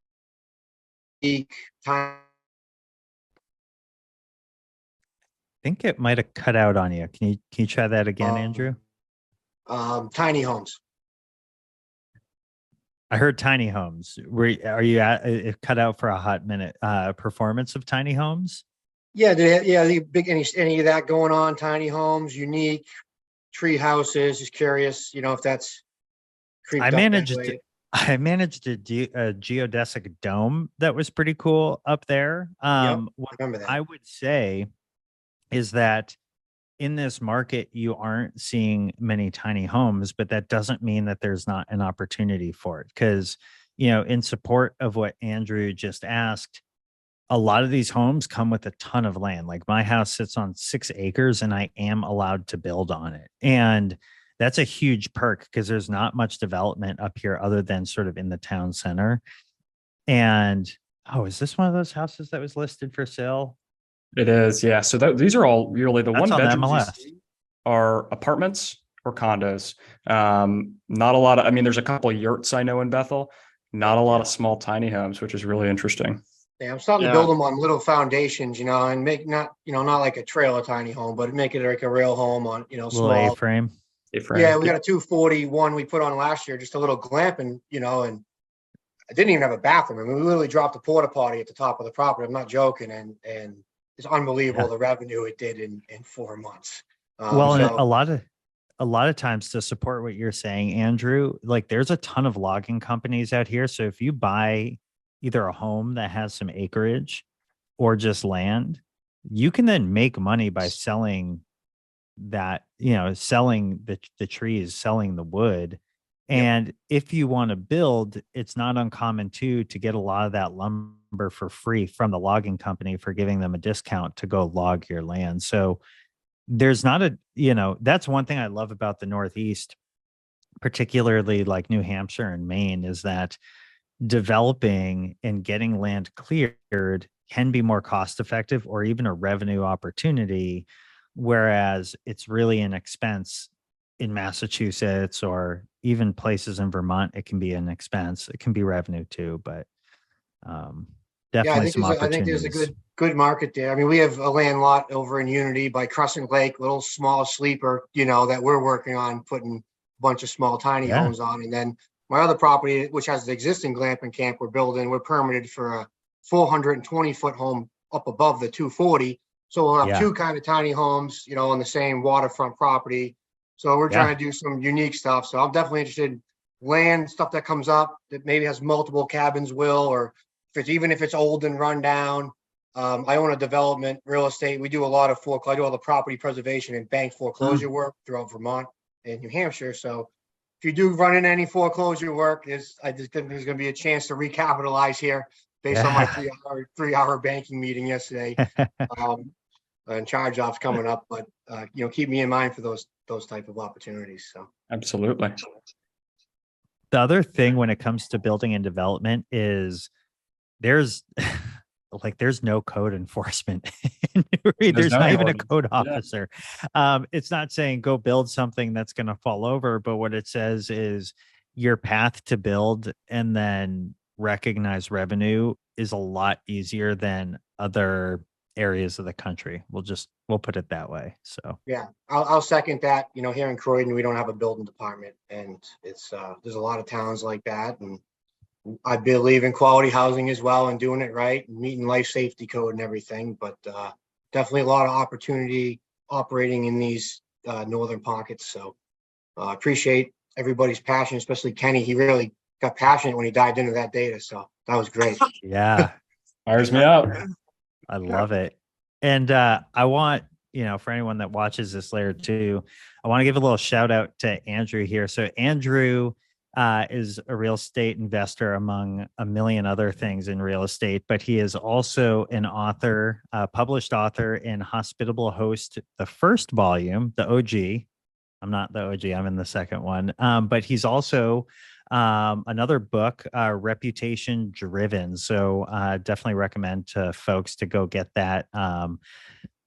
time? I think it might have cut out on you. Can you try that again, Andrew? Tiny homes. I heard tiny homes. Are you at it cut out for a hot minute? Performance of tiny homes? Yeah, the big any of that going on? Tiny homes, unique tree houses. Just curious, if that's creeped I up managed that way. I managed a geodesic dome that was pretty cool up there. What Remember that. I would say is that in this market, you aren't seeing many tiny homes, but that doesn't mean that there's not an opportunity for it. Because, in support of what Andrew just asked, a lot of these homes come with a ton of land. Like my house sits on 6 acres and I am allowed to build on it. And that's a huge perk because there's not much development up here other than sort of in the town center. And oh, is this one of those houses that was listed for sale? It is, yeah. So these are all really the That's one on the bedrooms you MLS. see are apartments or condos. Not a lot of, I mean, there's a couple of yurts I know in Bethel, not a lot of small tiny homes, which is really interesting. Yeah, I'm starting to build them on little foundations, and make not like a trailer tiny home, but make it like a real home on, Little small. A-frame. Yeah, we got a 241 we put on last year, just a little glamping, and I didn't even have a bathroom. I mean, we literally dropped a porta potty at the top of the property. I'm not joking, and it's unbelievable the revenue it did in 4 months. Well, and a lot of times to support what you're saying, Andrew, like there's a ton of logging companies out here. So if you buy either a home that has some acreage or just land, you can then make money by selling that, selling the trees, selling the wood. And if you want to build, it's not uncommon too to get a lot of that lumber for free from the logging company for giving them a discount to go log your land. So there's not that's one thing I love about the Northeast, particularly like New Hampshire and Maine, is that developing and getting land cleared can be more cost effective or even a revenue opportunity. Whereas it's really an expense in Massachusetts or even places in Vermont, it can be an expense. It can be revenue too, but definitely some opportunities. I think there's a good market there. I mean, we have a land lot over in Unity by Crescent Lake, little small sleeper, that we're working on putting a bunch of small tiny homes on. And then my other property, which has the existing glamping camp we're permitted for a 420-foot home up above the 240. So we'll have two kind of tiny homes, on the same waterfront property. So we're trying to do some unique stuff. So I'm definitely interested in land stuff that comes up that maybe has multiple cabins, or even if it's old and run down. I own a development real estate. We do a lot of I do all the property preservation and bank foreclosure work throughout Vermont and New Hampshire. So if you do run into any foreclosure work, I just think there's going to be a chance to recapitalize here based on my 3-hour banking meeting yesterday. And charge offs coming up, but keep me in mind for those type of opportunities. So absolutely. The other thing when it comes to building and development is there's no code enforcement. There's not even a code officer. It's not saying go build something that's going to fall over, but what it says is your path to build and then recognize revenue is a lot easier than other areas of the country. We'll put it that way. So yeah, I'll second that. Here in Croydon, we don't have a building department, and it's there's a lot of towns like that, and I believe in quality housing as well and doing it right and meeting life safety code and everything, but definitely a lot of opportunity operating in these northern pockets. So I appreciate everybody's passion, especially Kenny. He really got passionate when he dived into that data. So that was great. Yeah. Fires me up. I love it. And I want, for anyone that watches this later too, I want to give a little shout out to Andrew here. So Andrew is a real estate investor among a million other things in real estate, but he is also an author, published author in Hospitable Host, the first volume, the OG. I'm not the OG, I'm in the second one. But he's also another book, Reputation Driven. So definitely recommend to folks to go get that.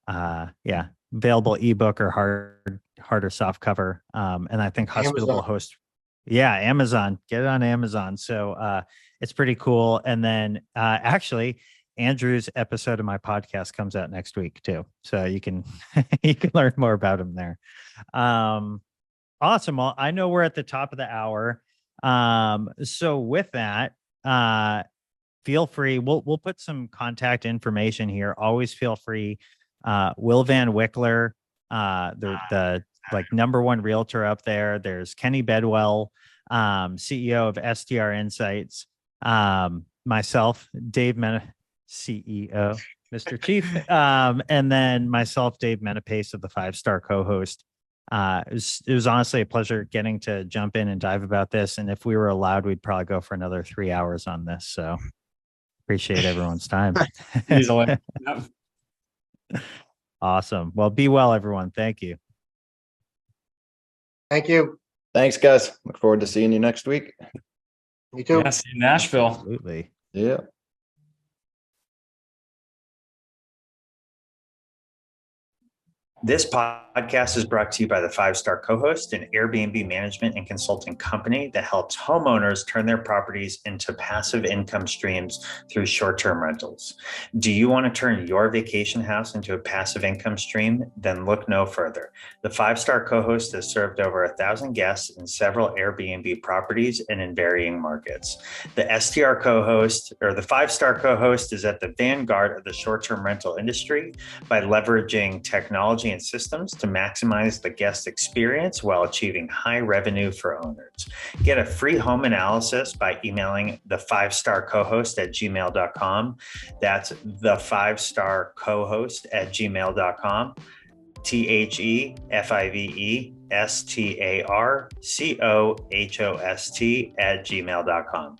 Available ebook or hard or soft cover. And I think Hospitable Host. Yeah, Amazon. Get it on Amazon. So it's pretty cool. And then actually, Andrew's episode of my podcast comes out next week too. So you can learn more about him there. Awesome. Well, I know we're at the top of the hour. So with that, feel free. We'll put some contact information here. Always feel free. Will Van Wickler, the number one realtor up there. There's Kenny Bedwell, CEO of STR Insights. Myself, Dave CEO, Mr. Chief, and then myself, Dave Menapace of the 5-Star Co-host. It was honestly a pleasure getting to jump in and dive about this. And if we were allowed, we'd probably go for another 3 hours on this. So appreciate everyone's time. Easily. Awesome. Well, be well, everyone. Thank you. Thank you. Thanks, guys. Look forward to seeing you next week. Me too. Yeah, see you in Nashville. Absolutely. Yeah. This podcast is brought to you by the 5-Star Co-Host, an Airbnb management and consulting company that helps homeowners turn their properties into passive income streams through short-term rentals. Do you want to turn your vacation house into a passive income stream? Then look no further. The 5-Star Co-Host has served over 1,000 guests in several Airbnb properties and in varying markets. The STR Co-Host, or the 5-Star Co-Host, is at the vanguard of the short-term rental industry by leveraging technology and systems to maximize the guest experience while achieving high revenue for owners. Get a free home analysis by emailing the 5-Star Co-Host at gmail.com. That's the 5-Star Co-Host at gmail.com. THEFIVESTARCOHOST at gmail.com.